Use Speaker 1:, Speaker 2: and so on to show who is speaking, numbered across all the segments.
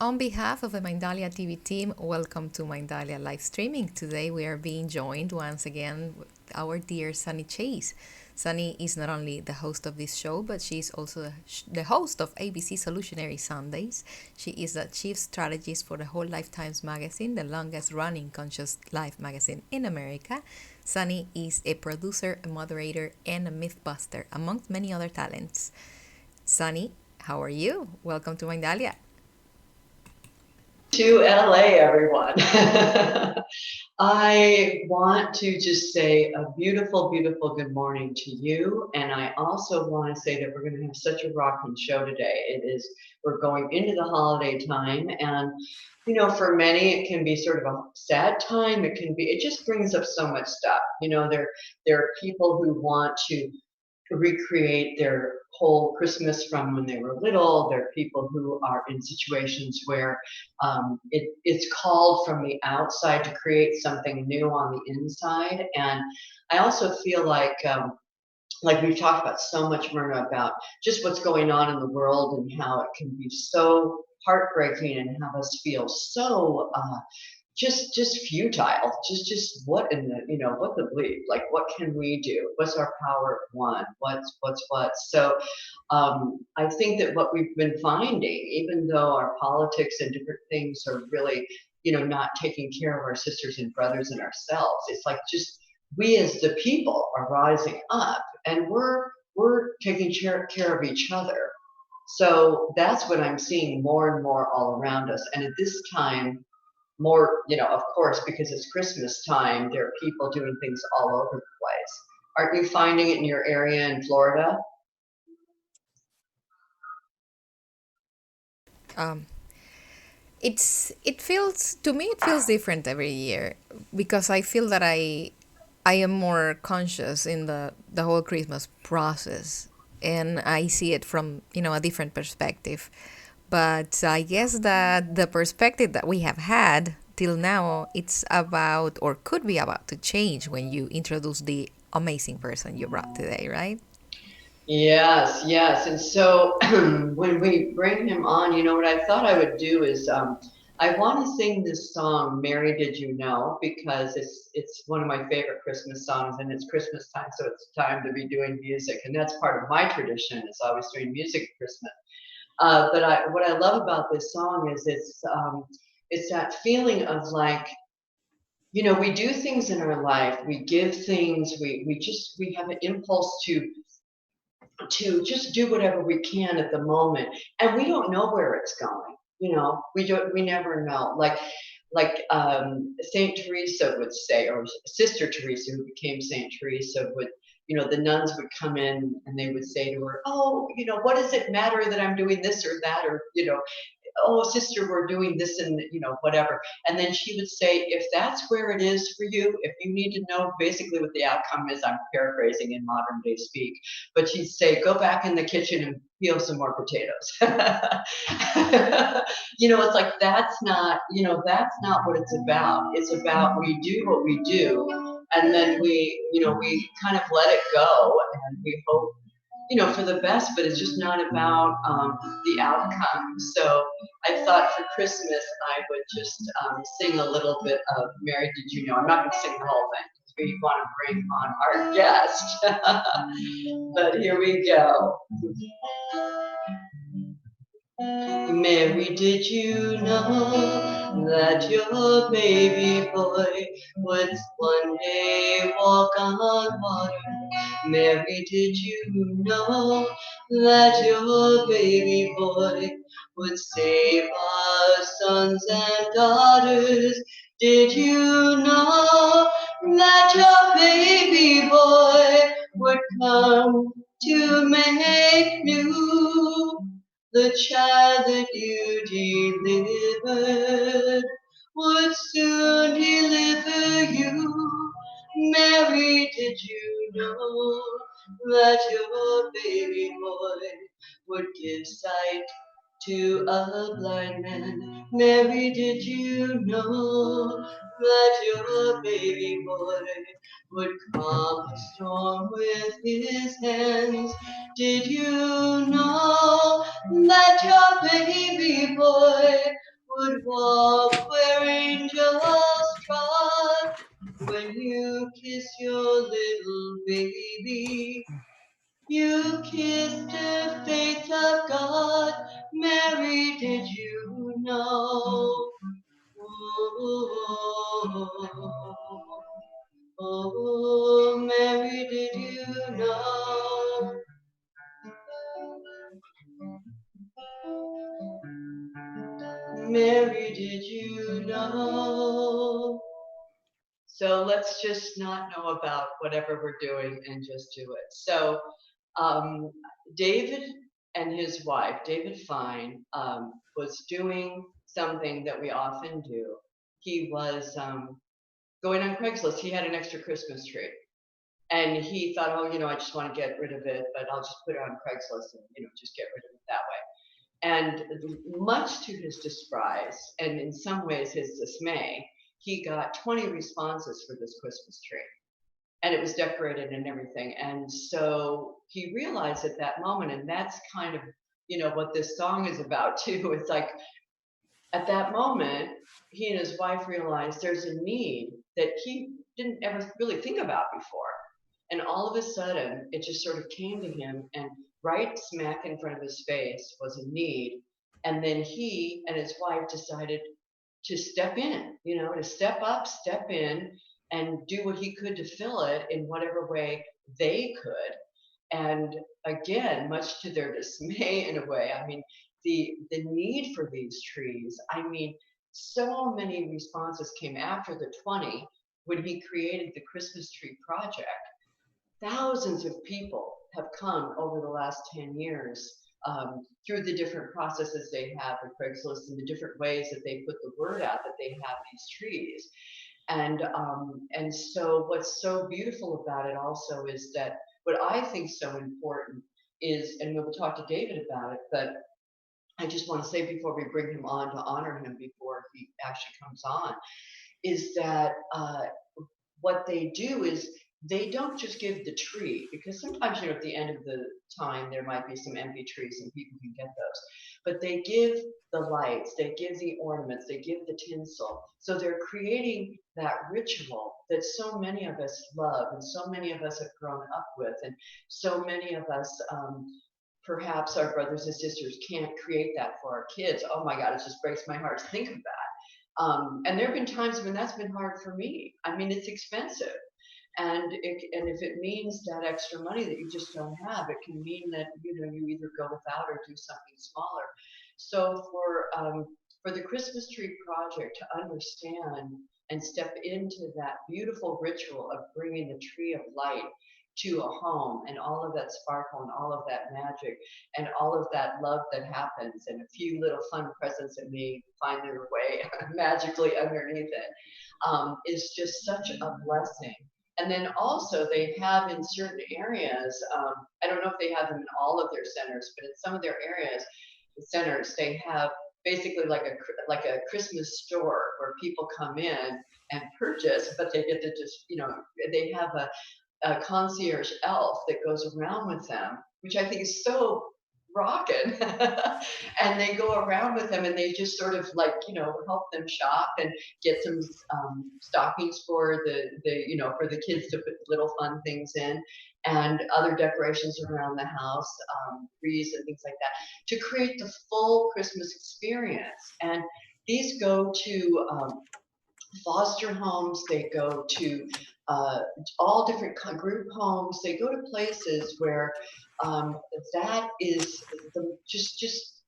Speaker 1: On behalf of the Mindalia TV team, welcome to Mindalia live streaming. Today we are being joined once again with our dear Sunny Chase. Sunny is not only the host of this show, but she is also the host of ABC Solutionary Sundays. She is the chief strategist for the Whole Lifetimes magazine, the longest running conscious life magazine in America. Sunny is a producer, a moderator, and a mythbuster, amongst many other talents. Sunny, how are you? Welcome to Mindalia.
Speaker 2: To LA, everyone. I want to just say a beautiful, beautiful good morning to you. And I also want to say that we're going to have such a rocking show today. We're going into the holiday time. And, for many, it can be sort of a sad time. It just brings up so much stuff. There are people who want to recreate their whole Christmas from when they were little. There are people who are in situations where it's called from the outside to create something new on the inside. And I also feel like we've talked about so much, Myrna, about just what's going on in the world and how it can be so heartbreaking and have us feel so just futile. Just what in the what the bleep, like what can we do, what's our power of one, what's what. So I think that what we've been finding, even though our politics and different things are really not taking care of our sisters and brothers and ourselves, it's like just we as the people are rising up and we're taking care of each other. So that's what I'm seeing more and more all around us. And at this time, more, of course, because it's Christmas time, there are people doing things all over the place. Aren't you finding it in your area in Florida?
Speaker 1: Um, it feels different every year because I feel that I am more conscious in the whole Christmas process, and I see it from a different perspective. But I guess that the perspective that we have had till now, it's about or could be about to change when you introduce the amazing person you brought today, right?
Speaker 2: Yes, yes. And so when we bring him on, what I thought I would do is I want to sing this song, Mary Did You Know, because it's one of my favorite Christmas songs and it's Christmas time, so it's time to be doing music. And that's part of my tradition is always doing music at Christmas. But what I love about this song is it's that feeling of like, we do things in our life, we give things, we have an impulse to just do whatever we can at the moment, and we don't know where it's going. We never know. Like Saint Teresa would say, or Sister Teresa, who became Saint Teresa, would the nuns would come in and they would say to her, "Oh, what does it matter that I'm doing this or that, or oh sister, we're doing this and whatever." And then she would say, if that's where it is for you, if you need to know basically what the outcome is, I'm paraphrasing in modern day speak, but she'd say, go back in the kitchen and peel some more potatoes. It's like that's not what it's about. It's about we do what we do, and then we kind of let it go, and we hope for the best, but it's just not about the outcome. So I thought for Christmas I would just sing a little bit of Mary Did You Know. I'm not going to sing the whole thing because we want to bring on our guest. But here we go. Mary, did you know that your baby boy would one day walk on water? Mary, did you know that your baby boy would save our sons and daughters? Did you know that your baby boy would come to make new? The child that you delivered would soon deliver you. Mary, did you know that your baby boy would give sight to a blind man? Mary, did you know that your baby boy would calm the storm with his hands? Did you know that your baby boy would walk where angels trod. When you kiss your little baby, you kissed the face of God. Mary, did you know? Oh, oh, Mary, did you know? Mary, did you know? So let's just not know about whatever we're doing and just do it. So um, David and his wife, David Fein, was doing something that we often do. He was going on Craigslist. He had an extra Christmas tree. And he thought, oh, I just want to get rid of it, but I'll just put it on Craigslist and, just get rid of it that way. And much to his surprise, and in some ways his dismay, he got 20 responses for this Christmas tree. And it was decorated and everything. And so he realized at that moment, and that's kind of, what this song is about too. It's like at that moment, he and his wife realized there's a need that he didn't ever really think about before. And all of a sudden, it just sort of came to him, and right smack in front of his face was a need. And then he and his wife decided to step in, to step up, step in, and do what he could to fill it in whatever way they could. And again, much to their dismay in a way, I mean, the need for these trees, I mean, so many responses came after the 20 when he created the Christmas tree project. Thousands of people have come over the last 10 years through the different processes they have with Craigslist and the different ways that they put the word out that they have these trees. And so what's so beautiful about it also is that what I think is so important is, and we'll talk to David about it, but I just want to say before we bring him on to honor him before he actually comes on, is that what they do is they don't just give the tree, because sometimes, at the end of the time, there might be some empty trees and people can get those. But they give the lights, they give the ornaments, they give the tinsel. So they're creating that ritual that so many of us love and so many of us have grown up with. And so many of us, perhaps our brothers and sisters can't create that for our kids. Oh my God, it just breaks my heart to think of that. And there have been times when that's been hard for me. I mean, it's expensive. And if it means that extra money that you just don't have, it can mean that you either go without or do something smaller. So for the Christmas tree project to understand and step into that beautiful ritual of bringing the tree of light to a home and all of that sparkle and all of that magic and all of that love that happens and a few little fun presents that may find their way magically underneath it, is just such a blessing. And then also they have in certain areas, I don't know if they have them in all of their centers, but in some of their centers, they have basically like a Christmas store where people come in and purchase, but they get to just, they have a concierge elf that goes around with them, which I think is so rocking. And they go around with them and they just sort of help them shop and get some stockings for for the kids to put little fun things in, and other decorations around the house, trees and things like that, to create the full Christmas experience. And these go to foster homes, they go to all different group homes, they go to places where that is just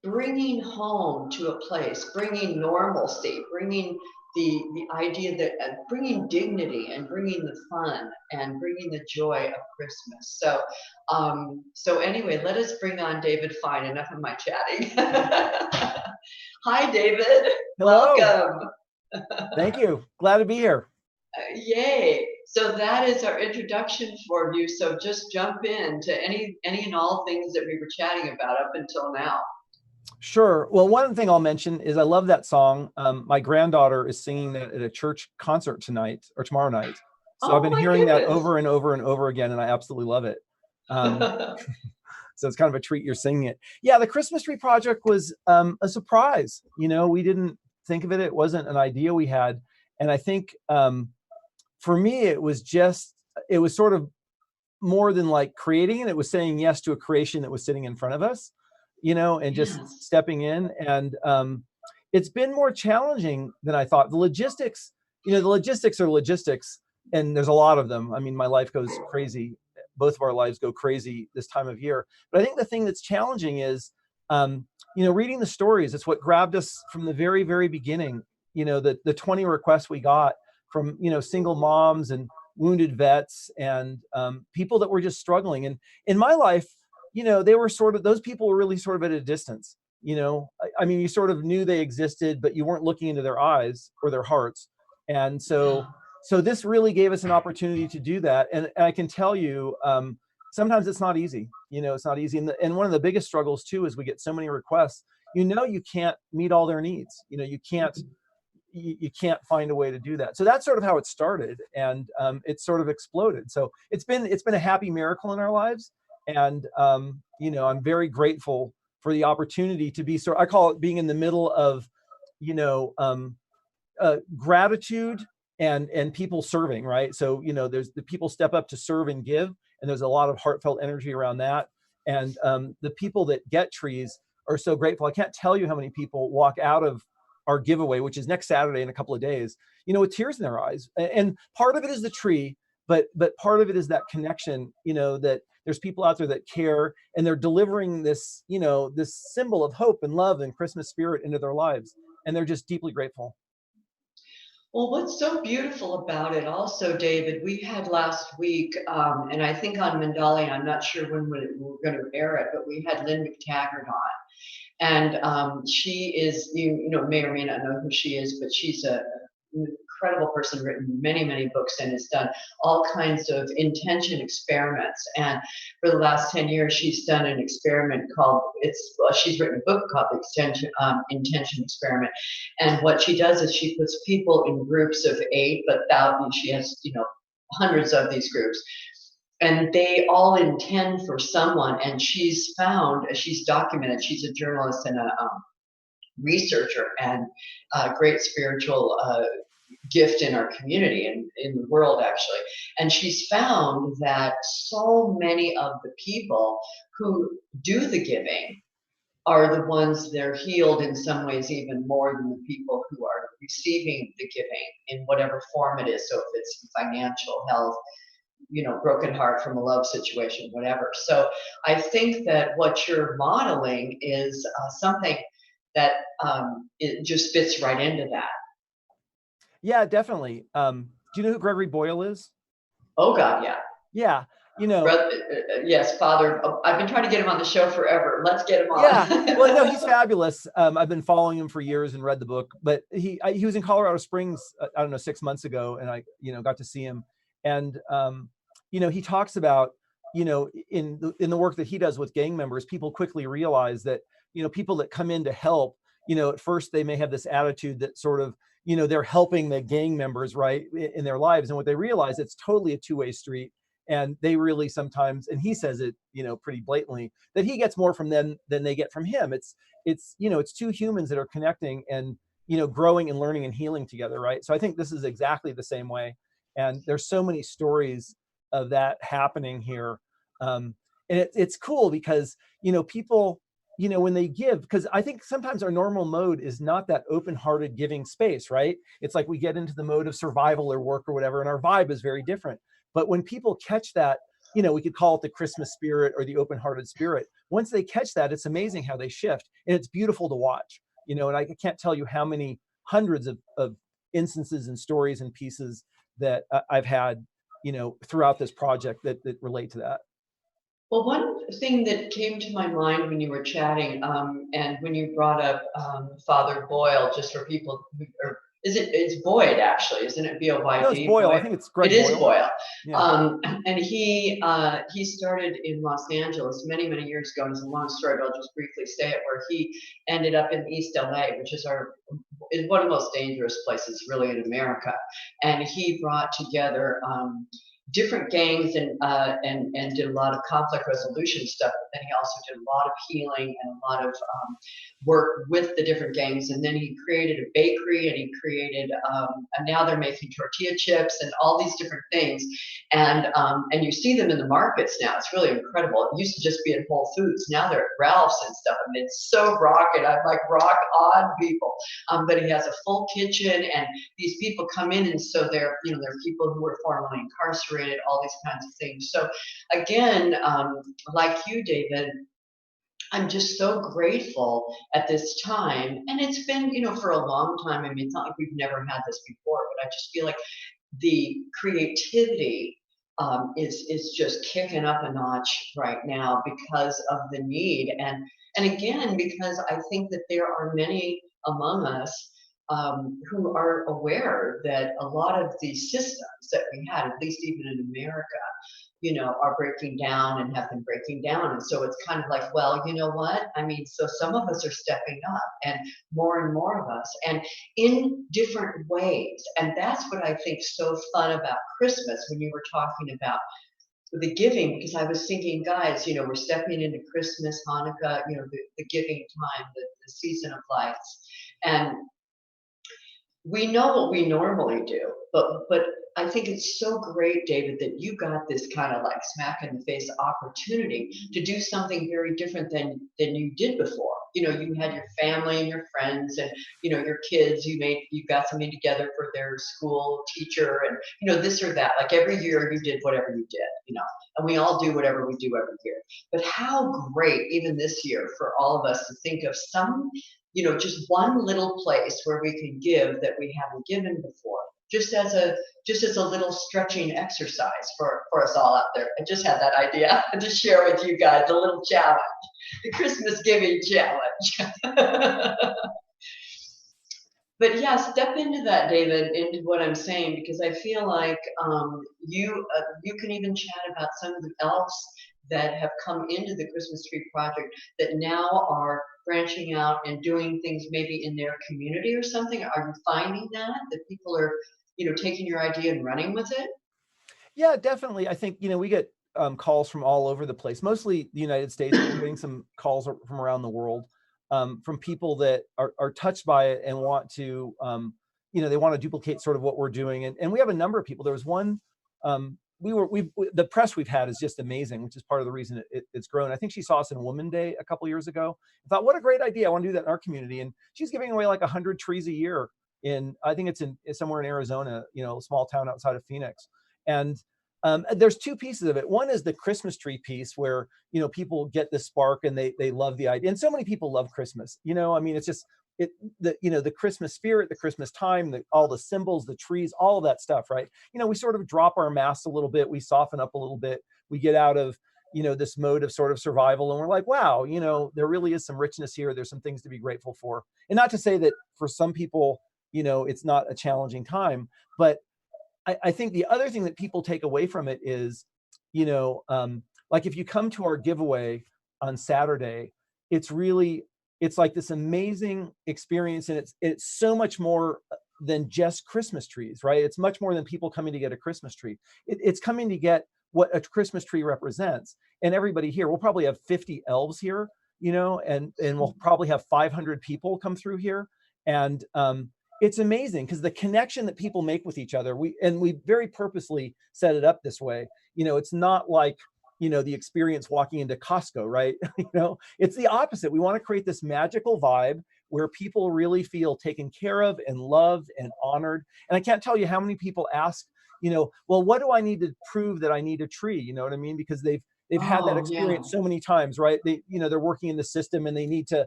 Speaker 2: bringing home to a place, bringing normalcy, bringing the idea that bringing dignity and bringing the fun and bringing the joy of Christmas. So anyway, let us bring on David Fein. Enough of my chatting. Hi, David.
Speaker 3: Hello.
Speaker 2: Welcome.
Speaker 3: Thank you. Glad to be here.
Speaker 2: Yay. So that is our introduction for you. So just jump in to any and all things that we were chatting about up until now.
Speaker 3: Sure. Well, one thing I'll mention is I love that song. My granddaughter is singing that at a church concert tonight or tomorrow night. So I've been hearing that over and over and over again, and I absolutely love it. So it's kind of a treat you're singing it. Yeah, the Christmas tree project was a surprise. We didn't think of it. It wasn't an idea we had. And I think for me, it was sort of more than like creating it. It was saying yes to a creation that was sitting in front of us, and just
Speaker 2: Yes.
Speaker 3: stepping in. And it's been more challenging than I thought. The logistics are logistics, and there's a lot of them. I mean, my life goes crazy. Both of our lives go crazy this time of year. But I think the thing that's challenging is, reading the stories. It's what grabbed us from the very, very beginning. The 20 requests we got from, single moms and wounded vets and people that were just struggling. And in my life, they were those people were really sort of at a distance. I mean, you sort of knew they existed, but you weren't looking into their eyes or their hearts. And so this really gave us an opportunity to do that. And I can tell you, sometimes it's not easy. It's not easy. And one of the biggest struggles too is we get so many requests. You can't meet all their needs. You can't find a way to do that. So that's sort of how it started, and it sort of exploded. So it's been a happy miracle in our lives, and I'm very grateful for the opportunity to be I call it being in the middle of gratitude and people serving, right? So there's the people step up to serve and give, and there's a lot of heartfelt energy around that. And the people that get trees are so grateful. I can't tell you how many people walk out of our giveaway, which is next Saturday in a couple of days, with tears in their eyes. And part of it is the tree, but part of it is that connection, that there's people out there that care, and they're delivering this, this symbol of hope and love and Christmas spirit into their lives. And they're just deeply grateful.
Speaker 2: Well, what's so beautiful about it also, David, we had last week, and I think on Mindalia, I'm not sure when we're going to air it, but we had Lynn McTaggart on. And she is, you may or may not know who she is, but she's an incredible person, written many, many books, and has done all kinds of intention experiments. And for the last 10 years, she's done an experiment called, she's written a book called the Intention Experiment. And what she does is she puts people in groups of 8, but thousands, she has, hundreds of these groups. And they all intend for someone, and she's documented, she's a journalist and a researcher and a great spiritual gift in our community and in the world, actually. And she's found that so many of the people who do the giving are the ones that are healed in some ways even more than the people who are receiving the giving in whatever form it is. So if it's financial, health, broken heart from a love situation, whatever. So I think that what you're modeling is something that it just fits right into that.
Speaker 3: Yeah, definitely. Do you know who Gregory Boyle is?
Speaker 2: Oh God, yeah.
Speaker 3: Yeah,
Speaker 2: yes, Father. I've been trying to get him on the show forever. Let's get him on.
Speaker 3: Yeah, well, no, he's fabulous. I've been following him for years and read the book. But he was in Colorado Springs, I don't know, 6 months ago, and I got to see him. And he talks about in the work that he does with gang members, people quickly realize that people that come in to help, at first they may have this attitude that sort of they're helping the gang members, right, in their lives, and what they realize, it's totally a two-way street. And they really sometimes, and he says it, pretty blatantly, that he gets more from them than they get from him. It's two humans that are connecting and growing and learning and healing together, right? So I think this is exactly the same way. And there's so many stories of that happening here, and it's cool because people, when they give, because I think sometimes our normal mode is not that open-hearted giving space, right? It's like we get into the mode of survival or work or whatever, and our vibe is very different. But when people catch that, we could call it the Christmas spirit or the open-hearted spirit. Once they catch that, it's amazing how they shift, and it's beautiful to watch. And I can't tell you how many hundreds of instances and stories and pieces that I've had, throughout this project that relate to that.
Speaker 2: Well, one thing that came to my mind when you were chatting, and when you brought up Father Boyle, just for people who are, it's Boyd actually, isn't it? B-O-Y-D?
Speaker 3: No, it's Boyle.
Speaker 2: Boyd?
Speaker 3: I think it's Greg
Speaker 2: It is Boyle.
Speaker 3: Yeah.
Speaker 2: And he started in Los Angeles many, many years ago. And it's a long story, but I'll just briefly say it, where he ended up in East LA, which is one of the most dangerous places really in America. And he brought together different gangs and did a lot of conflict resolution stuff. But then he also did a lot of healing and a lot of work with the different gangs. And then he created a bakery, and he created and now they're making tortilla chips and all these different things. And you see them in the markets now. It's really incredible. It used to just be at Whole Foods. Now they're at Ralph's and stuff. I mean, it's so rocking. I'm like rock on people. But he has a full kitchen, and these people come in, and so they're people who were formerly incarcerated, all these kinds of things. So again, like you, David, I'm just so grateful at this time. And it's been, for a long time. I mean, it's not like we've never had this before, but I just feel like the creativity is just kicking up a notch right now because of the need. And again, because I think that there are many among us who are aware that a lot of the systems that we had, at least even in America, are breaking down and have been breaking down. And so it's kind of like, well, you know what? I mean, so some of us are stepping up, and more of us, and in different ways. And that's what I think so fun about Christmas, when you were talking about the giving, because I was thinking, guys, we're stepping into Christmas, Hanukkah, the giving time, the season of lights. And we know what we normally do, but I think it's so great, David, that you got this kind of like smack in the face opportunity to do something very different than you did before. You had your family and your friends, and your kids. You got something together for their school teacher, and this or that. Like every year, you did whatever you did. And we all do whatever we do every year. But how great, even this year, for all of us to think of some just one little place where we can give that we haven't given before, just as a little stretching exercise for us all out there. I just had that idea to share with you guys, a little challenge, the Christmas giving challenge. But yeah, step into that, David, into what I'm saying, because I feel like you can even chat about some of the elves that have come into the Christmas Tree Project that now are branching out and doing things maybe in their community or something. Are you finding that people are, taking your idea and running with it?
Speaker 3: Yeah, definitely. I think, we get calls from all over the place, mostly the United States. We're getting some calls from around the world, from people that are touched by it and want to, they want to duplicate sort of what we're doing. And we have a number of people. There was one, the press we've had is just amazing, which is part of the reason it's grown. I think she saw us in Woman Day a couple years ago. I thought, what a great idea. I want to do that in our community. And she's giving away like 100 trees a year I think it's somewhere in Arizona, a small town outside of Phoenix. And there's two pieces of it. One is the Christmas tree piece where, people get this spark and they love the idea. And so many people love Christmas, I mean, it's just, the Christmas spirit, the Christmas time, all the symbols, the trees, all of that stuff, right? We sort of drop our masks a little bit. We soften up a little bit. We get out of, this mode of sort of survival. And we're like, wow, there really is some richness here. There's some things to be grateful for. And not to say that for some people, it's not a challenging time, but I think the other thing that people take away from it is, like if you come to our giveaway on Saturday, it's like this amazing experience. And it's so much more than just Christmas trees, right? It's much more than people coming to get a Christmas tree. It's coming to get what a Christmas tree represents. And everybody here, we'll probably have 50 elves here, and we'll probably have 500 people come through here. And it's amazing because the connection that people make with each other, we very purposely set it up this way. It's not like, the experience walking into Costco, right? It's the opposite. We want to create this magical vibe where people really feel taken care of and loved and honored. And I can't tell you how many people ask, well, what do I need to prove that I need a tree? You know what I mean? Because they've had that experience so many times, right? They're working in the system and they need to,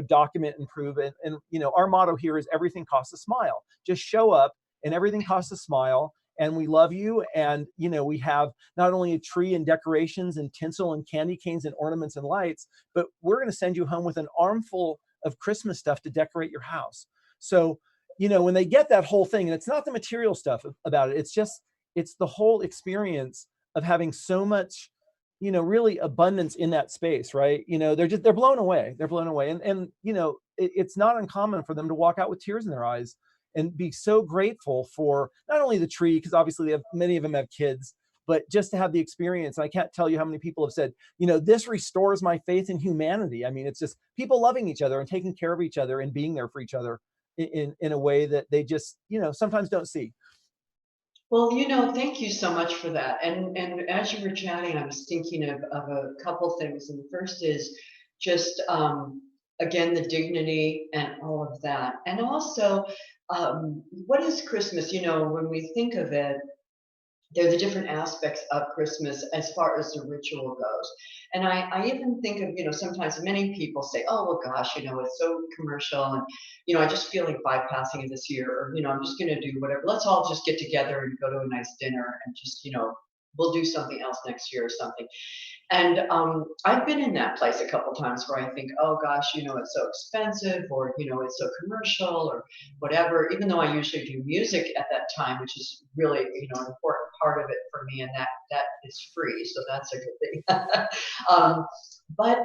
Speaker 3: document and prove it. And our motto here is everything costs a smile. Just show up and everything costs a smile. And we love you. And, we have not only a tree and decorations and tinsel and candy canes and ornaments and lights, but we're going to send you home with an armful of Christmas stuff to decorate your house. So, when they get that whole thing, and it's not the material stuff about it, it's the whole experience of having so much, really abundance in that space, right? They're blown away. They're blown away. And it's not uncommon for them to walk out with tears in their eyes and be so grateful for not only the tree, because obviously many of them have kids, but just to have the experience. I can't tell you how many people have said, this restores my faith in humanity. I mean, it's just people loving each other and taking care of each other and being there for each other in a way that they just, sometimes don't see.
Speaker 2: Well, thank you so much for that. And as you were chatting, I was thinking of a couple things. And the first is just again the dignity and all of that. And also, what is Christmas? When we think of it, there are the different aspects of Christmas as far as the ritual goes. And I even think of, sometimes many people say, oh, well, gosh, it's so commercial. And, I just feel like bypassing it this year, or, I'm just going to do whatever. Let's all just get together and go to a nice dinner and just, we'll do something else next year or something. And I've been in that place a couple times where I think, oh gosh, it's so expensive, or it's so commercial, or whatever. Even though I usually do music at that time, which is really an important part of it for me, and that is free, so that's a good thing. But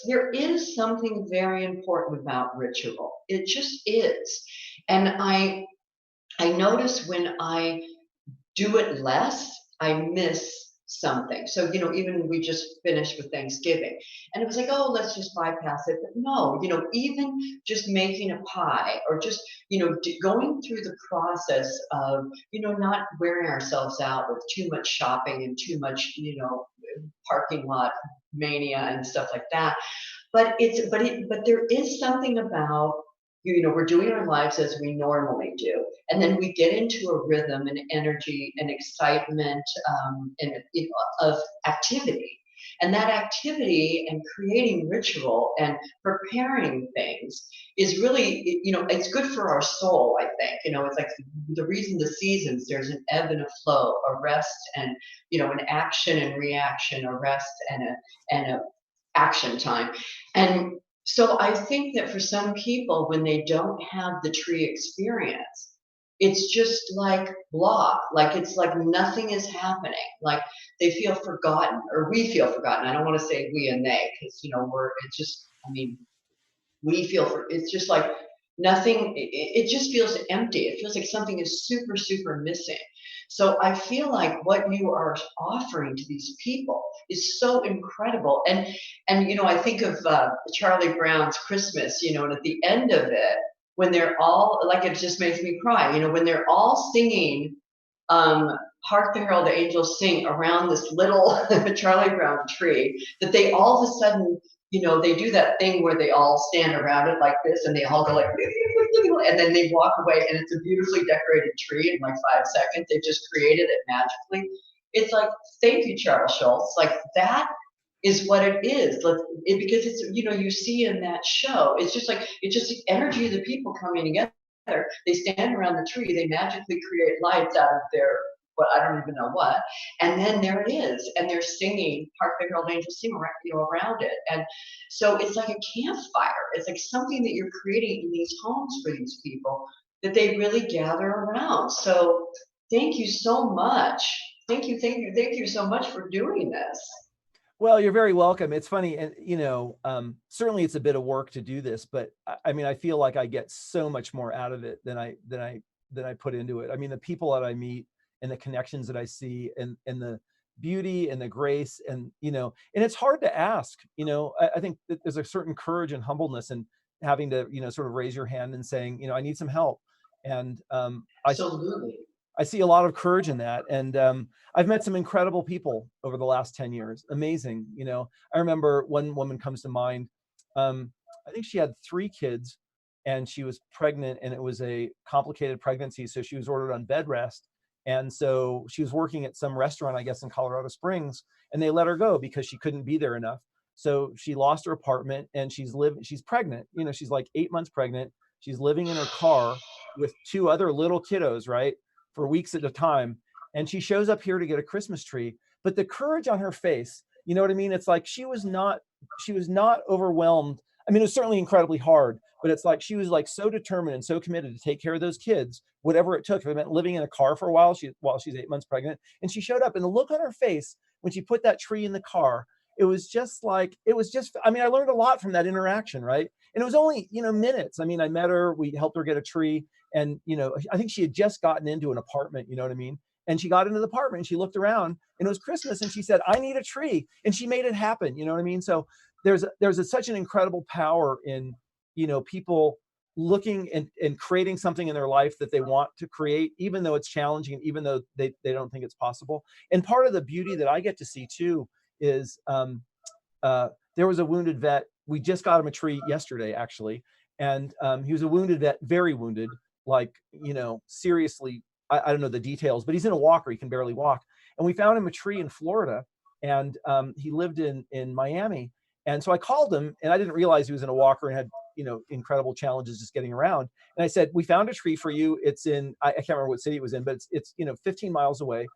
Speaker 2: there is something very important about ritual. It just is, and I notice when I do it less, I miss something. So, even we just finished with Thanksgiving, and it was like, oh, let's just bypass it. But no, even just making a pie, or just, going through the process of, not wearing ourselves out with too much shopping and too much, parking lot mania and stuff like that. But there is something about, we're doing our lives as we normally do, and then we get into a rhythm and energy and excitement, and of activity. And that activity and creating ritual and preparing things is really, it's good for our soul, I think. It's like the reason the seasons, there's an ebb and a flow, a rest and, an action and reaction, a rest and a action time. And so I think that for some people, when they don't have the tree experience, it's just like blah, like it's like nothing is happening. Like they feel forgotten, or we feel forgotten. I don't want to say we and they, because it's just, we feel it's just like nothing. It just feels empty. It feels like something is super, super missing. So I feel like what you are offering to these people is so incredible. And I think of Charlie Brown's Christmas, and at the end of it, when they're all, like, it just makes me cry, when they're all singing, Hark the Herald Angels Sing, around this little Charlie Brown tree, that they all of a sudden, they do that thing where they all stand around it like this, and they all go like, and then they walk away, and it's a beautifully decorated tree in like 5 seconds. They just created it magically. It's like, thank you, Charles Schultz. Like, that is what it is. Because it's, you see in that show, it's just the energy of the people coming together. They stand around the tree, they magically create lights out of their, I don't even know what, and then there it is, and they're singing Hark the Herald Angels Sing around it. And so it's like a campfire. It's like something that you're creating in these homes for these people that they really gather around. So thank you so much. Thank you so much for doing this.
Speaker 3: Well, you're very welcome. It's funny, and certainly it's a bit of work to do this, but I feel like I get so much more out of it than I put into it. The people that I meet and the connections that I see, and the beauty and the grace, and and it's hard to ask. I think that there's a certain courage and humbleness in having to sort of raise your hand and saying, I need some help. And
Speaker 2: Absolutely.
Speaker 3: I see a lot of courage in that. And I've met some incredible people over the last 10 years. Amazing. I remember one woman comes to mind. I think she had 3 kids, and she was pregnant, and it was a complicated pregnancy. So she was ordered on bed rest. And so she was working at some restaurant, I guess, in Colorado Springs, and they let her go because she couldn't be there enough. So she lost her apartment, and she's pregnant. She's like 8 months pregnant. She's living in her car with 2 other little kiddos, right? For weeks at a time. And she shows up here to get a Christmas tree, but the courage on her face, you know what I mean? It's like, she was not overwhelmed. It was certainly incredibly hard, but it's like, she was like so determined and so committed to take care of those kids, whatever it took. If it meant living in a car for a while, while she's 8 months pregnant. And she showed up, and the look on her face when she put that tree in the car, I learned a lot from that interaction, right? And it was only, minutes. I met her, we helped her get a tree, and, I think she had just gotten into an apartment, you know what I mean? And she got into the apartment and she looked around and it was Christmas and she said, I need a tree. And she made it happen. You know what I mean? So there's such an incredible power in, people looking and creating something in their life that they want to create, even though it's challenging, even though they don't think it's possible. And part of the beauty that I get to see too is there was a wounded vet. We just got him a tree yesterday, actually. And he was a wounded vet, very wounded, like, seriously, I don't know the details, but he's in a walker. He can barely walk. And we found him a tree in Florida, and he lived in Miami. And so I called him, and I didn't realize he was in a walker and had, incredible challenges just getting around. And I said, we found a tree for you. It's in, I can't remember what city it was in, but it's 15 miles away.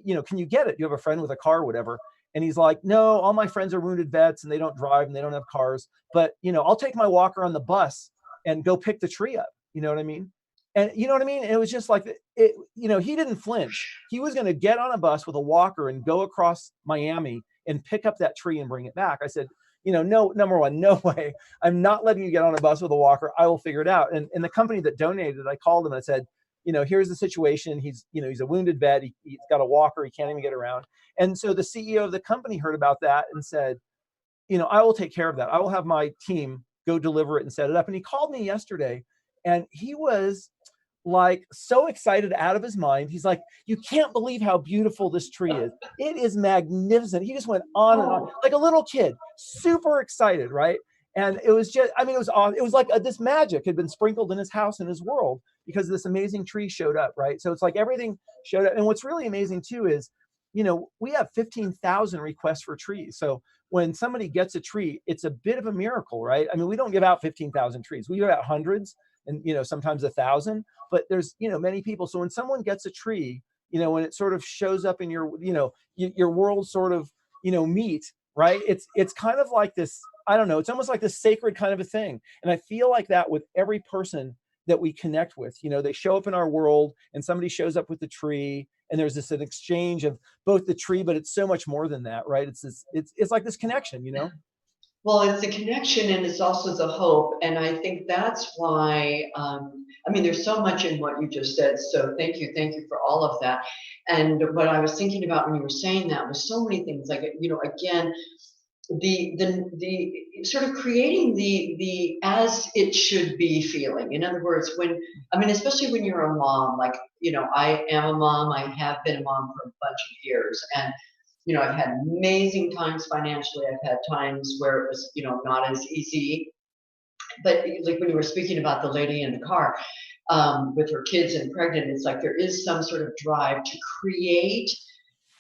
Speaker 3: Can you get it? You have a friend with a car or whatever? And he's like, no, all my friends are wounded vets and they don't drive and they don't have cars. But, I'll take my walker on the bus and go pick the tree up. You know what I mean? And you know what I mean? And it was just like, he didn't flinch. He was going to get on a bus with a walker and go across Miami and pick up that tree and bring it back. I said, no, number one, no way. I'm not letting you get on a bus with a walker. I will figure it out. And the company that donated, I called them and I said, here's the situation. He's a wounded vet. He's got a walker. He can't even get around. And so the CEO of the company heard about that and said, I will take care of that. I will have my team go deliver it and set it up. And he called me yesterday and he was like so excited out of his mind. He's like, you can't believe how beautiful this tree is. It is magnificent. He just went on and on like a little kid, super excited, right? And it was just, it was awesome. It was like this magic had been sprinkled in his house and his world because this amazing tree showed up, right? So it's like everything showed up. And what's really amazing too is, we have 15,000 requests for trees. So when somebody gets a tree, it's a bit of a miracle, right? We don't give out 15,000 trees. We give out hundreds and, sometimes 1,000, but there's, many people. So when someone gets a tree, when it sort of shows up in your, your world sort of, meet, right? It's kind of like this, I don't know, it's almost like this sacred kind of a thing. And I feel like that with every person that we connect with. They show up in our world and somebody shows up with the tree and there's an exchange of both the tree, but it's so much more than that, right? It's like this connection,
Speaker 2: Well, it's the connection and it's also the hope. And I think that's why, there's so much in what you just said. So thank you for all of that. And what I was thinking about when you were saying that was so many things, like, again, the sort of creating the as it should be feeling. In other words, especially when you're a mom, like, I am a mom, I have been a mom for a bunch of years, and I've had amazing times financially. I've had times where it was, not as easy. But like when you were speaking about the lady in the car with her kids and pregnant, it's like there is some sort of drive to create,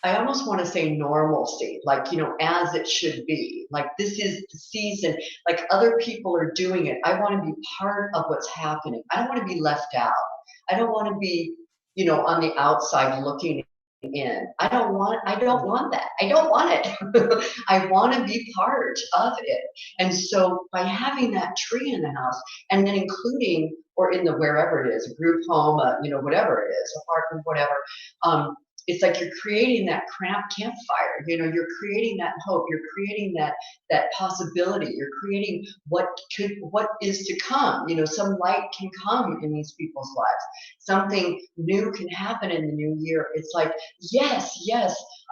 Speaker 2: I almost want to say normalcy, like, as it should be. Like, this is the season, like other people are doing it. I want to be part of what's happening. I don't want to be left out. I don't want to be, on the outside looking in. I don't want that. I don't want it. I want to be part of it. And so by having that tree in the house and then including, or in the wherever it is, a group home, whatever it is, apartment, whatever, it's like you're creating that campfire. You're creating that hope. You're creating that possibility. You're creating what is to come. Some light can come in these people's lives. Something new can happen in the new year. It's like, yes,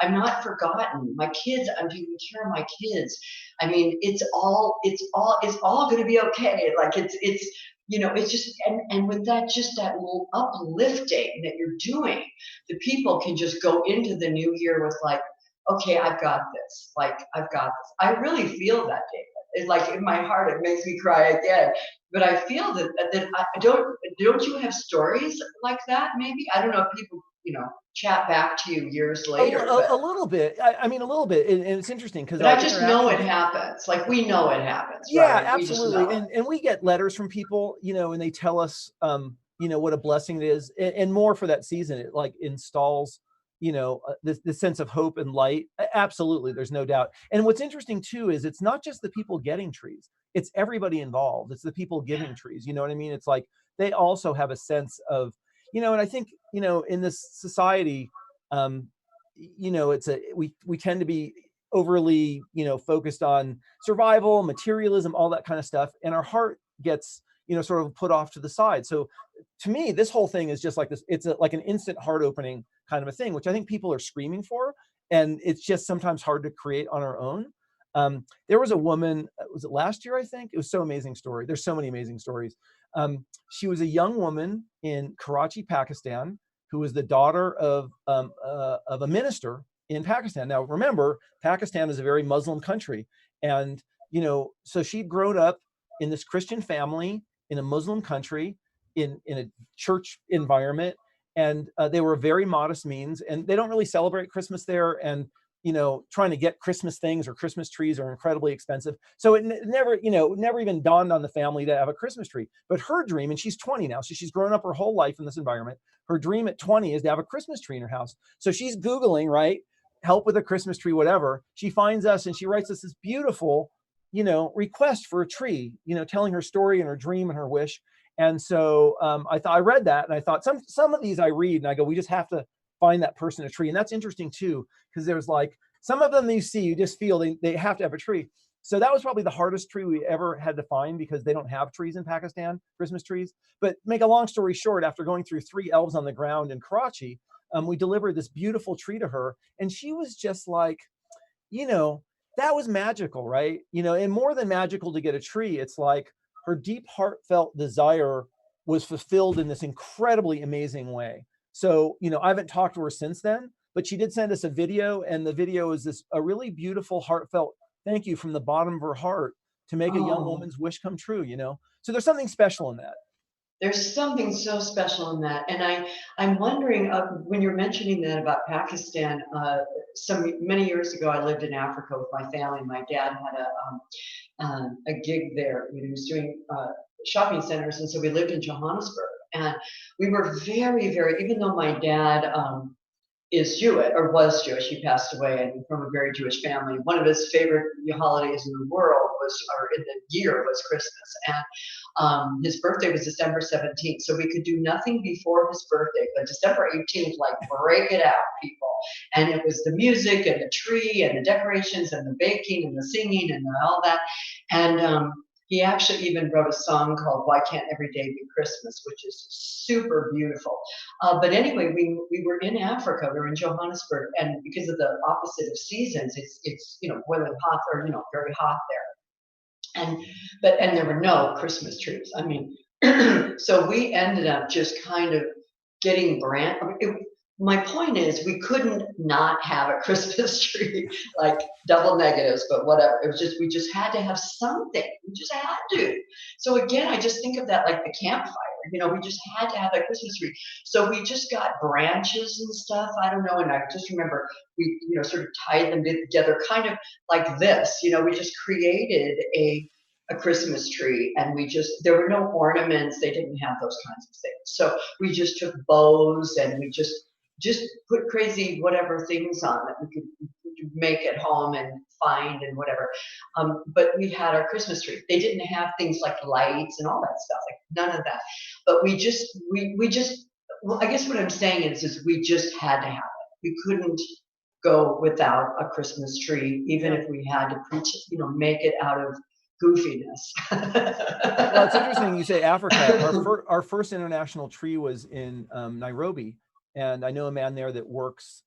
Speaker 2: I'm not forgotten. My kids, I'm taking care of my kids. It's all going to be okay. Like it's just, and with that, just that little uplifting that you're doing, the people can just go into the new year with like, okay, I've got this. Like, I've got this. I really feel that, David. It's like in my heart, it makes me cry again. But I feel that don't you have stories like that? Maybe, I don't know if people, chat back to you years later.
Speaker 3: A little bit. A little bit. And it's interesting because
Speaker 2: I just know it happens. Like, we know it happens.
Speaker 3: Yeah,
Speaker 2: right?
Speaker 3: absolutely. And we get letters from people, and they tell us, what a blessing it is, and more for that season. It like installs, the sense of hope and light. Absolutely, there's no doubt. And what's interesting too is it's not just the people getting trees; it's everybody involved. It's the people giving trees. You know what I mean? It's like they also have a sense of, and I think, in this society, we tend to be overly, focused on survival, materialism, all that kind of stuff, and our heart gets, sort of put off to the side. So to me, this whole thing is just like this. It's like an instant heart opening kind of a thing, which I think people are screaming for. And it's just sometimes hard to create on our own. There was a woman, was it last year, I think? It was so amazing story. There's so many amazing stories. She was a young woman in Karachi, Pakistan, who was the daughter of a minister in Pakistan. Now, remember, Pakistan is a very Muslim country. And, so she'd grown up in this Christian family in a Muslim country, in a church environment. And they were very modest means, and they don't really celebrate Christmas there. And, trying to get Christmas things or Christmas trees are incredibly expensive. So it never even dawned on the family to have a Christmas tree. But her dream, and she's 20 now, so she's grown up her whole life in this environment. Her dream at 20 is to have a Christmas tree in her house. So she's Googling, right? Help with a Christmas tree, whatever. She finds us and she writes us this beautiful, request for a tree, telling her story and her dream and her wish. And so I read that and I thought some of these I read and I go, we just have to find that person a tree. And that's interesting too, because there's like some of them you see, you just feel they have to have a tree. So that was probably the hardest tree we ever had to find, because they don't have trees in Pakistan, Christmas trees. But make a long story short, after going through 3 elves on the ground in Karachi, we delivered this beautiful tree to her. And she was just like, that was magical, right? And more than magical to get a tree, it's like her deep heartfelt desire was fulfilled in this incredibly amazing way. So, I haven't talked to her since then, but she did send us a video, and the video is a really beautiful, heartfelt thank you from the bottom of her heart to make a young woman's wish come true, So there's something special in that.
Speaker 2: There's something so special in that. And I'm wondering, when you're mentioning that about Pakistan, many years ago, I lived in Africa with my family. My dad had a gig there. He was doing shopping centers, and so we lived in Johannesburg. And we were very, very, even though my dad is Jewish, or was Jewish, he passed away, and from a very Jewish family. One of his favorite holidays in the world or in the year, was Christmas. And his birthday was December 17th, so we could do nothing before his birthday, but December 18th, like, break it out, people. And it was the music and the tree and the decorations and the baking and the singing and all that. And he actually even wrote a song called "Why Can't Every Day Be Christmas," which is super beautiful. But anyway, we were in Africa. We were in Johannesburg, and because of the opposite of seasons, it's boiling hot, or very hot there. And there were no Christmas trees. I mean, so we ended up just kind of getting my point is, we couldn't not have a Christmas tree, like double negatives, but whatever. It was just, we just had to have something. We just had to. So again, I just think of that like the campfire. We just had to have that Christmas tree. So we just got branches and stuff. I don't know. And I just remember we, sort of tied them together, kind of like this. We just created a Christmas tree, and there were no ornaments. They didn't have those kinds of things. So we just took bows, and we just put crazy whatever things on that we could make at home and find and whatever. But we had our Christmas tree. They didn't have things like lights and all that stuff, like none of that. But we just, well, I guess what I'm saying is we just had to have it. We couldn't go without a Christmas tree, even if we had to make it out of goofiness.
Speaker 3: Well, it's interesting you say Africa. Our first international tree was in Nairobi. And I know a man there that works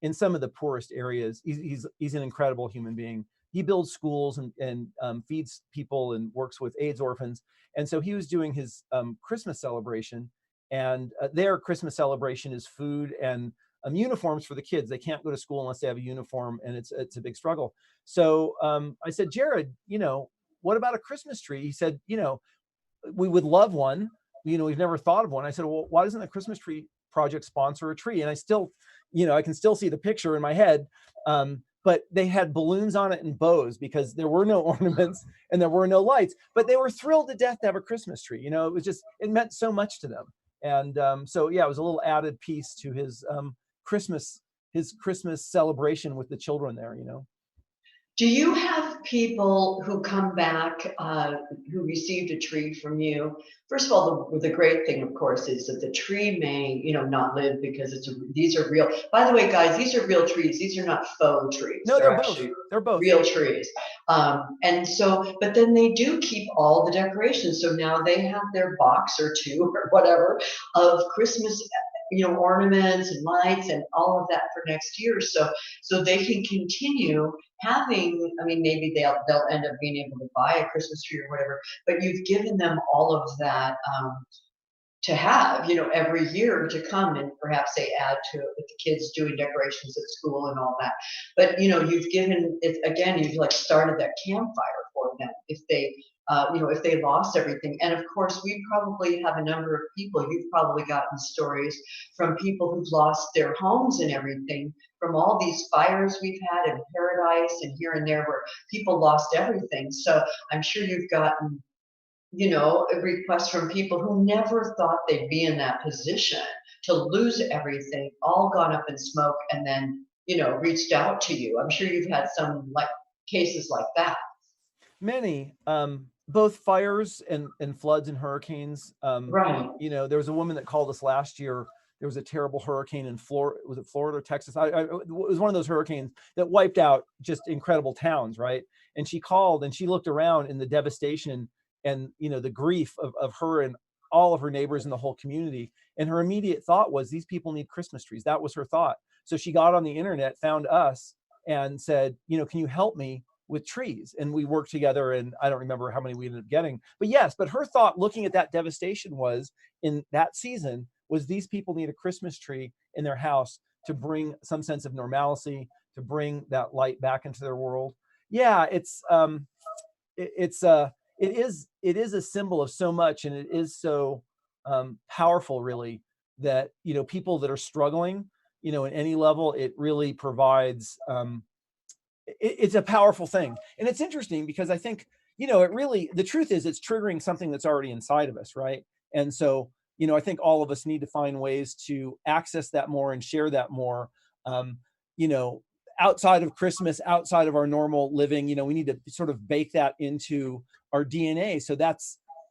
Speaker 3: in some of the poorest areas. He's an incredible human being. He builds schools and feeds people and works with AIDS orphans. And so he was doing his Christmas celebration. And their Christmas celebration is food and uniforms for the kids. They can't go to school unless they have a uniform, and it's a big struggle. So I said, Jared, what about a Christmas tree? He said, we would love one. We've never thought of one. I said, well, why doesn't the Christmas tree project sponsor a tree? And I still, I can still see the picture in my head. But they had balloons on it and bows, because there were no ornaments and there were no lights, but they were thrilled to death to have a Christmas tree. It meant so much to them. And so, yeah, it was a little added piece to his Christmas celebration with the children there.
Speaker 2: Do you have people who come back who received a tree from you? First of all, the great thing, of course, is that the tree may, not live, because these are real. By the way, guys, these are real trees. These are not faux trees.
Speaker 3: No, they're both. They're both
Speaker 2: real trees. And so, but then they do keep all the decorations. So now they have their box or two or whatever of Christmas ornaments and lights and all of that for next year. So they can continue having, I mean, maybe they'll end up being able to buy a Christmas tree or whatever, but you've given them all of that, to have, every year to come, and perhaps they add to it with the kids doing decorations at school and all that. But, you've given it again, you've like started that campfire for them if if they lost everything. And of course, we probably have a number of people, you've probably gotten stories from people who've lost their homes and everything from all these fires we've had in Paradise and here and there where people lost everything. So I'm sure you've gotten a request from people who never thought they'd be in that position to lose everything, all gone up in smoke, and then, reached out to you. I'm sure you've had some like cases like that.
Speaker 3: Many, both fires and floods and hurricanes.
Speaker 2: Right.
Speaker 3: There was a woman that called us last year. There was a terrible hurricane in Florida. Was it Florida or Texas? It was one of those hurricanes that wiped out just incredible towns, right? And she called and she looked around in the devastation and the grief of her and all of her neighbors in the whole community. And her immediate thought was, these people need Christmas trees. That was her thought. So she got on the internet, found us, and said, can you help me with trees? And we worked together, and I don't remember how many we ended up getting. But yes, but her thought looking at that devastation was, in that season, was these people need a Christmas tree in their house to bring some sense of normalcy, to bring that light back into their world. Yeah, it is a symbol of so much, and it is so powerful, really, that people that are struggling, in any level, it really provides. It's a powerful thing, and it's interesting because I think it really, the truth is, it's triggering something that's already inside of us, right? And so I think all of us need to find ways to access that more and share that more. You know, outside of Christmas, outside of our normal living, we need to sort of bake that into our DNA. So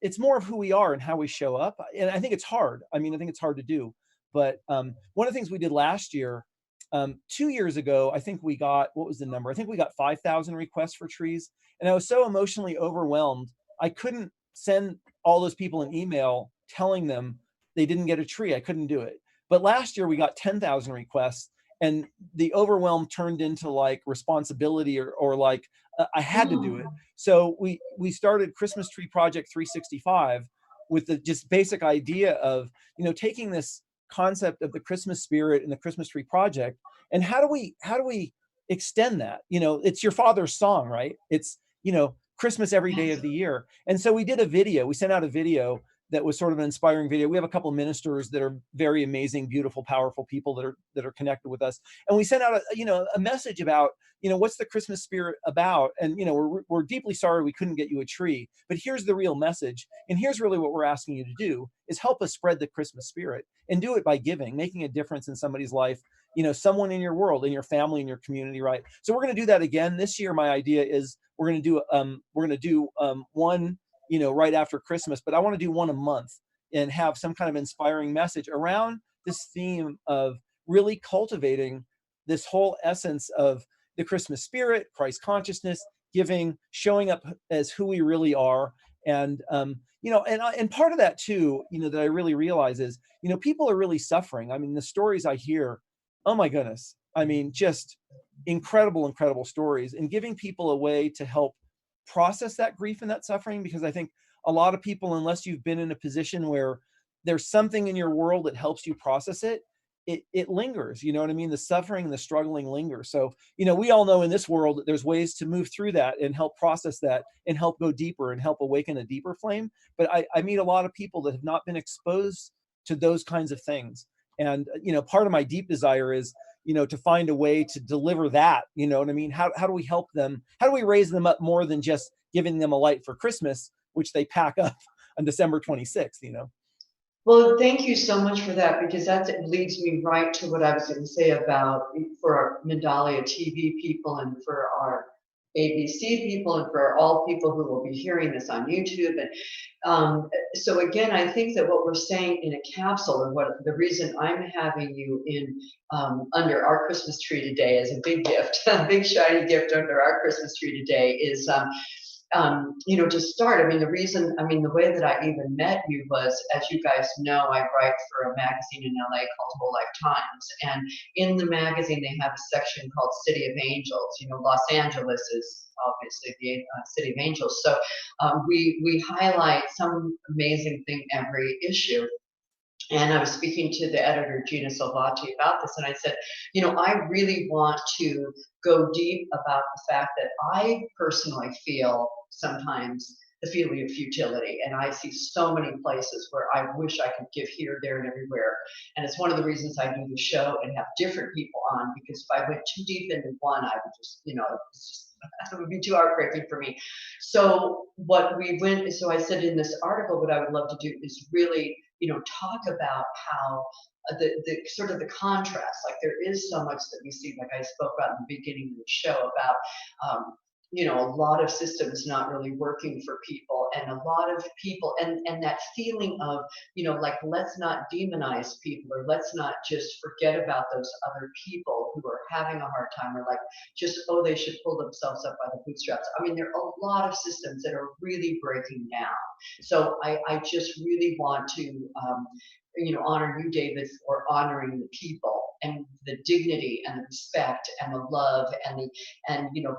Speaker 3: it's more of who we are and how we show up. And I think it's hard. I think it's hard to do. But one of the things we did last year, 2 years ago, I think we got, what was the number? I think we got 5,000 requests for trees. And I was so emotionally overwhelmed, I couldn't send all those people an email telling them they didn't get a tree. I couldn't do it. But last year we got 10,000 requests, and the overwhelm turned into like responsibility or like I had to do it. So we started Christmas Tree Project 365 with the just basic idea of, taking this concept of the Christmas spirit and the Christmas Tree Project, and how do we extend that? It's your father's song, right? It's, Christmas every day of the year. And so we did a video. We sent out a video that was sort of an inspiring video. We have a couple of ministers that are very amazing, beautiful, powerful people that are connected with us. And we sent out a message about, what's the Christmas spirit about? And, we're deeply sorry we couldn't get you a tree, but here's the real message. And here's really what we're asking you to do is help us spread the Christmas spirit, and do it by giving, making a difference in somebody's life, someone in your world, in your family, in your community, right? So we're going to do that again this year. My idea is we're going to do one, right after Christmas, but I want to do one a month and have some kind of inspiring message around this theme of really cultivating this whole essence of the Christmas spirit, Christ consciousness, giving, showing up as who we really are. And, and part of that too, that I really realize is, people are really suffering. The stories I hear, oh my goodness. Just incredible, incredible stories, and giving people a way to help process that grief and that suffering. Because I think a lot of people, unless you've been in a position where there's something in your world that helps you process it, it lingers, the suffering and the struggling lingers. So, we all know in this world that there's ways to move through that and help process that and help go deeper and help awaken a deeper flame. But I meet a lot of people that have not been exposed to those kinds of things. And, part of my deep desire is, to find a way to deliver that, How do we help them? How do we raise them up more than just giving them a light for Christmas, which they pack up on December 26th,
Speaker 2: Well, thank you so much for that, because that leads me right to what I was going to say about for our Mindalia TV people and for our ABC people and for all people who will be hearing this on YouTube. And so again, I think that what we're saying in a capsule, and what the reason I'm having you in under our Christmas tree today as a big gift, a big shiny gift under our Christmas tree today is to start, I mean, the way that I even met you was, as you guys know, I write for a magazine in LA called Whole Life Times. And in the magazine, they have a section called City of Angels. Los Angeles is obviously the City of Angels. So we highlight some amazing thing every issue. And I was speaking to the editor, Gina Salvati, about this, and I said, I really want to go deep about the fact that I personally feel sometimes the feeling of futility. And I see so many places where I wish I could give here, there, and everywhere. And it's one of the reasons I do the show and have different people on, because if I went too deep into one, I would just, it would be too heartbreaking for me. So I said in this article, what I would love to do is really, talk about how the sort of the contrast, like there is so much that we see, like I spoke about in the beginning of the show about, a lot of systems not really working for people, and a lot of people, and that feeling of, like, let's not demonize people, or let's not just forget about those other people who are having a hard time, or like just, oh, they should pull themselves up by the bootstraps. I mean, there are a lot of systems that are really breaking down. So I just really want to, honor you, David, for honoring the people and the dignity and the respect and the love and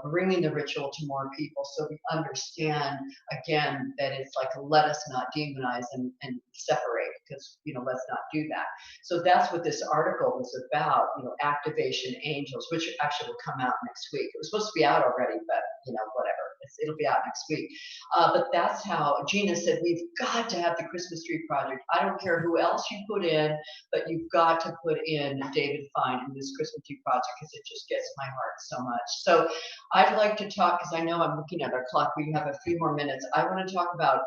Speaker 2: bringing the ritual to more people, so we understand again that it's like, let us not demonize and separate, because let's not do that. So that's what this article was about, activation angels, which actually will come out next week. It was supposed to be out already, but whatever, it'll be out next week. But that's how Gina said, we've got to have the Christmas Tree Project. I don't care who else you put in, but you've got to put in David Fein in this Christmas Tree Project, because it just gets my heart so much. So I'd like to talk, because I know I'm looking at our clock, we have a few more minutes. I want to talk about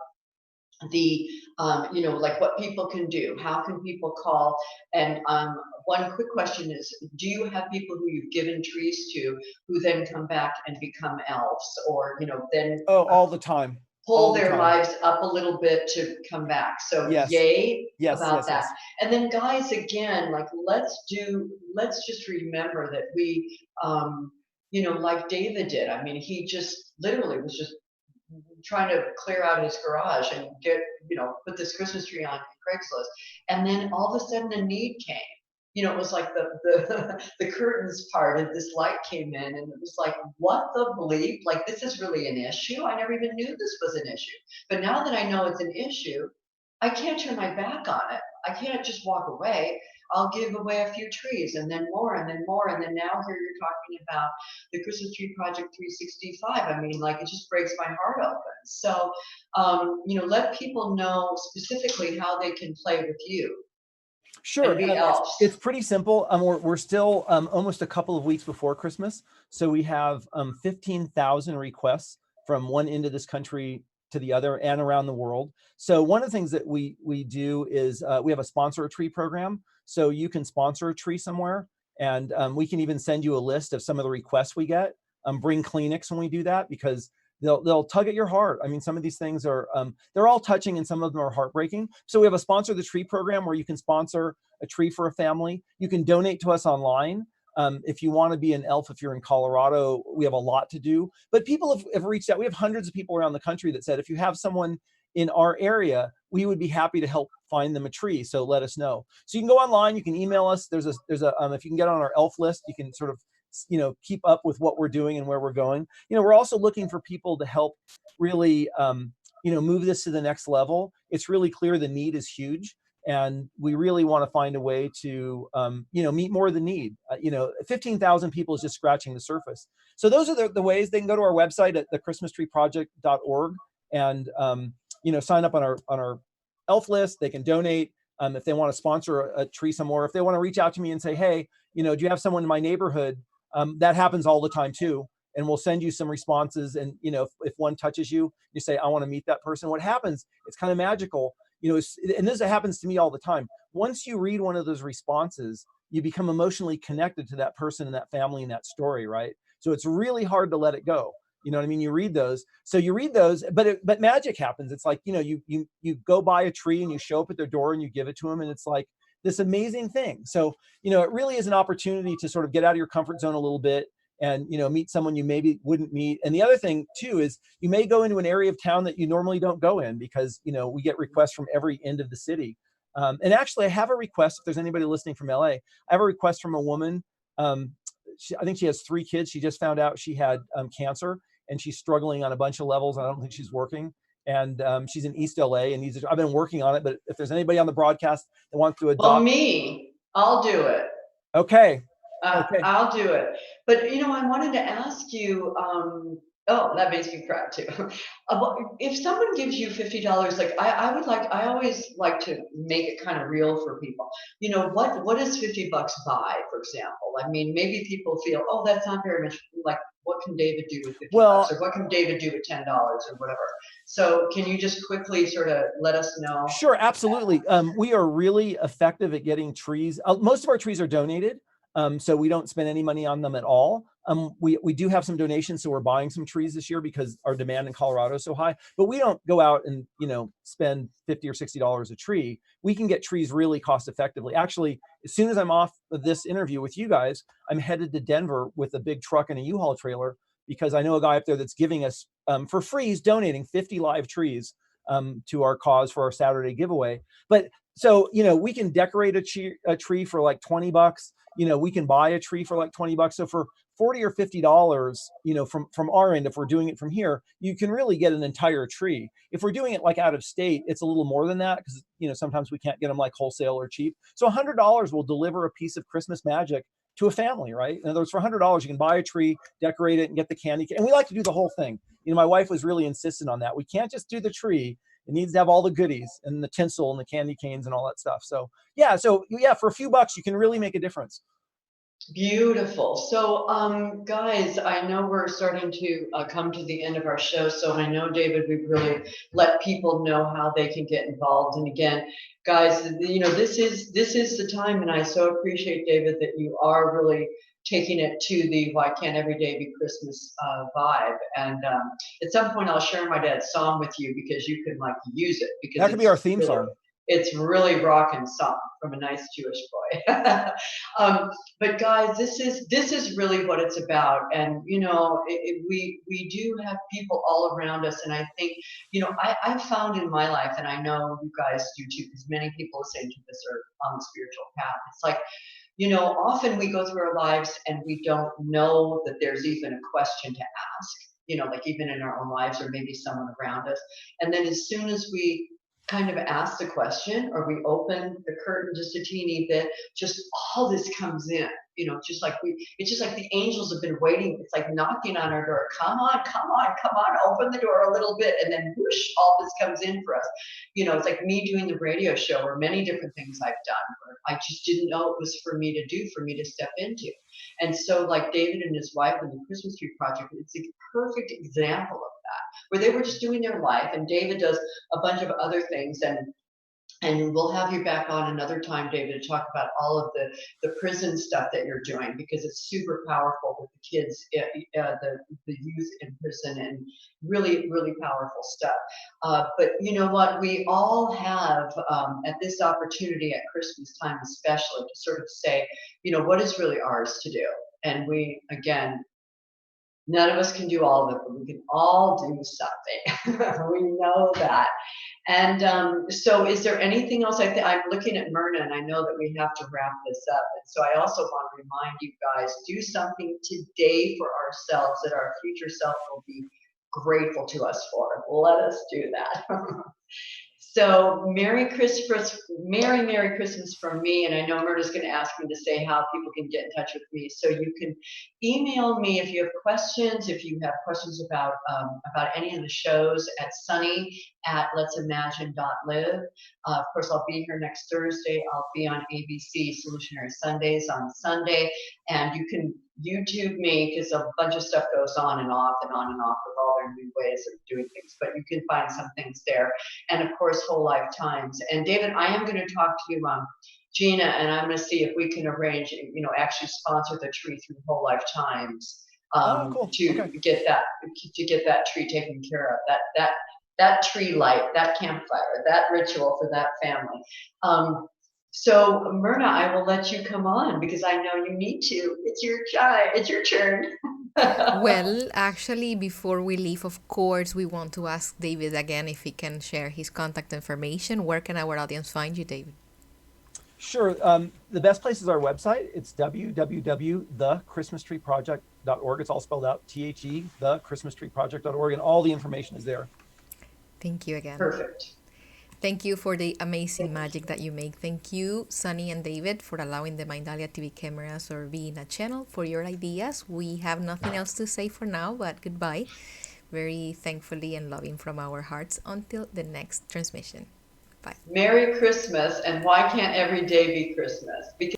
Speaker 2: the, like what people can do. How can people call? And one quick question is, do you have people who you've given trees to who then come back and become elves, or, then
Speaker 3: all the time.
Speaker 2: Pull their lives up a little bit to come back? So
Speaker 3: yes.
Speaker 2: Yay
Speaker 3: yes,
Speaker 2: about
Speaker 3: yes,
Speaker 2: that.
Speaker 3: Yes.
Speaker 2: And then guys, again, like let's just remember that we, like David did. I mean, he just literally was just trying to clear out his garage and get, put this Christmas tree on Craigslist. And then all of a sudden a need came. It was like the curtains parted, this light came in, and it was like, what the bleep? Like, this is really an issue? I never even knew this was an issue. But now that I know it's an issue, I can't turn my back on it. I can't just walk away. I'll give away a few trees, and then more, and then more, and then now here you're talking about the Christmas Tree Project 365. I mean, like, it just breaks my heart open. So, let people know specifically how they can play with you.
Speaker 3: Sure. It's pretty simple. We're still almost a couple of weeks before Christmas. So we have 15,000 requests from one end of this country to the other and around the world. So one of the things that we do is we have a sponsor a tree program. So you can sponsor a tree somewhere, and we can even send you a list of some of the requests we get. Bring Kleenex when we do that, because they'll tug at your heart. I mean, some of these things are, they're all touching, and some of them are heartbreaking. So we have a Sponsor the Tree program where you can sponsor a tree for a family. You can donate to us online. If you want to be an elf, if you're in Colorado, we have a lot to do. But people have reached out. We have hundreds of people around the country that said, if you have someone in our area, we would be happy to help find them a tree. So let us know. So you can go online, you can email us. There's a if you can get on our elf list, you can sort of, keep up with what we're doing and where we're going. We're also looking for people to help really, move this to the next level. It's really clear the need is huge, and we really want to find a way to, meet more of the need. 15,000 people is just scratching the surface. So those are the ways. They can go to our website at thechristmastreeproject.org and, sign up on our elf list. They can donate. If they want to sponsor a tree somewhere, if they want to reach out to me and say, hey, do you have someone in my neighborhood? That happens all the time too. And we'll send you some responses. And, if one touches you, you say, I want to meet that person. What happens, it's kind of magical, and this happens to me all the time. Once you read one of those responses, you become emotionally connected to that person and that family and that story, right? So it's really hard to let it go. You know what I mean? You read those. So you read those, but magic happens. It's like, you go buy a tree and you show up at their door and you give it to them. And it's like this amazing thing. So, it really is an opportunity to sort of get out of your comfort zone a little bit and, you know, meet someone you maybe wouldn't meet. And the other thing too is you may go into an area of town that you normally don't go in, because, you know, we get requests from every end of the city. And actually, I have a request. If there's anybody listening from LA, I have a request from a woman. I think she has 3 kids. She just found out she had cancer, and she's struggling on a bunch of levels. I don't think she's working. And she's in East LA, and I've been working on it. But if there's anybody on the broadcast that wants to
Speaker 2: Well,
Speaker 3: adopt,
Speaker 2: me, I'll do it.
Speaker 3: okay, okay.
Speaker 2: I'll do it. But you know, I wanted to ask you. Oh, that makes me proud too. If someone gives you $50, like I always like to make it kind of real for people. You know, what does $50 buy, for example? I mean, maybe people feel, oh, that's not very much. Like, what can David do with $50,
Speaker 3: Well,
Speaker 2: or what can David do with $10 or whatever? So, can you just quickly sort of let us know?
Speaker 3: sure, absolutely. We are really effective at getting trees. Most of our trees are donated, so we don't spend any money on them at all. We do have some donations, so we're buying some trees this year because our demand in Colorado is so high. But we don't go out and, you know, spend $50 or $60 a tree. We can get trees really cost effectively. Actually, as soon as I'm off of this interview with you guys, I'm headed to Denver with a big truck and a U-Haul trailer, because I know a guy up there that's giving us for free. He's donating 50 live trees to our cause for our Saturday giveaway. But so, you know, we can decorate a tree for like $20. You know, we can buy a tree for like $20. So for $40 or $50, you know, from our end, if we're doing it from here, you can really get an entire tree. If we're doing it like out of state, it's a little more than that, because, you know, sometimes we can't get them like wholesale or cheap. So $100 will deliver a piece of Christmas magic to a family, right? In other words, for $100, you can buy a tree, decorate it, and get the candy. And we like to do the whole thing. You know, my wife was really insistent on that. We can't just do the tree. It needs to have all the goodies and the tinsel and the candy canes and all that stuff. So yeah, for a few bucks, you can really make a difference.
Speaker 2: Beautiful. So, guys, I know we're starting to come to the end of our show. So I know, David, we've really let people know how they can get involved. And again, guys, you know, this is the time, and I so appreciate, David, that you are really taking it to the "Why Can't Every Day Be Christmas" vibe. And at some point, I'll share my dad's song with you, because you can like use it, because
Speaker 3: That could be our theme song.
Speaker 2: It's really rockin' song from a nice Jewish boy. But guys, this is really what it's about. And you know, we do have people all around us, and I think, you know, I've found in my life, and I know you guys do too, because many people listening to this are on the spiritual path. It's like, you know, often we go through our lives and we don't know that there's even a question to ask, you know, like even in our own lives, or maybe someone around us. And then as soon as we kind of ask the question, or we open the curtain just a teeny bit, just all this comes in, you know, it's just like the angels have been waiting. It's like knocking on our door. Come on, come on, come on, open the door a little bit. And then whoosh, all this comes in for us. You know, it's like me doing the radio show, or many different things I've done where I just didn't know it was for me to do, for me to step into. And so like David and his wife and the Christmas Tree Project, it's a perfect example of that, where they were just doing their life. And David does a bunch of other things, and we'll have you back on another time, David, to talk about all of the prison stuff that you're doing, because it's super powerful with the kids, the youth in prison, and really, really powerful stuff. But you know what? We all have, at this opportunity at Christmas time especially, to sort of say, you know, what is really ours to do? And we, again, none of us can do all of it, but we can all do something. We know that. And so is there anything else? I'm looking at Myrna, and I know that we have to wrap this up. And so I also want to remind you guys, do something today for ourselves that our future self will be grateful to us for. Let us do that. So Merry Christmas, Merry Christmas from me. And I know Myrna's going to ask me to say how people can get in touch with me. So you can email me if you have questions, about any of the shows, at sunny@let'simagine.live. Of course, I'll be here next Thursday. I'll be on ABC Solutionary Sundays on Sunday. And you can YouTube me, because a bunch of stuff goes on and off and on and off with all their new ways of doing things. But you can find some things there. And of course, Whole Life Times. And David, I am going to talk to you, Gina, and I'm going to see if we can arrange, you know, actually sponsor the tree through Whole Life Times,
Speaker 3: Cool.
Speaker 2: to
Speaker 3: Okay.
Speaker 2: get that tree taken care of. That tree light, that campfire, that ritual for that family. So, Myrna, I will let you come on because I know you need to. It's your it's your turn.
Speaker 1: Well, actually, before we leave, of course, we want to ask David again if he can share his contact information. Where can our audience find you, David?
Speaker 3: Sure. The best place is our website. It's www.thechristmastreeproject.org. It's all spelled out, THE, thechristmastreeproject.org, and all the information is there.
Speaker 1: Thank you again.
Speaker 2: Perfect.
Speaker 1: Thank you for the amazing magic that you make. Thank you, Sunny and David, for allowing the Mindalia TV cameras or being a channel for your ideas. We have nothing else to say for now, but goodbye. Very thankfully and loving from our hearts until the next transmission. Bye.
Speaker 2: Merry Christmas, and why can't every day be Christmas? Because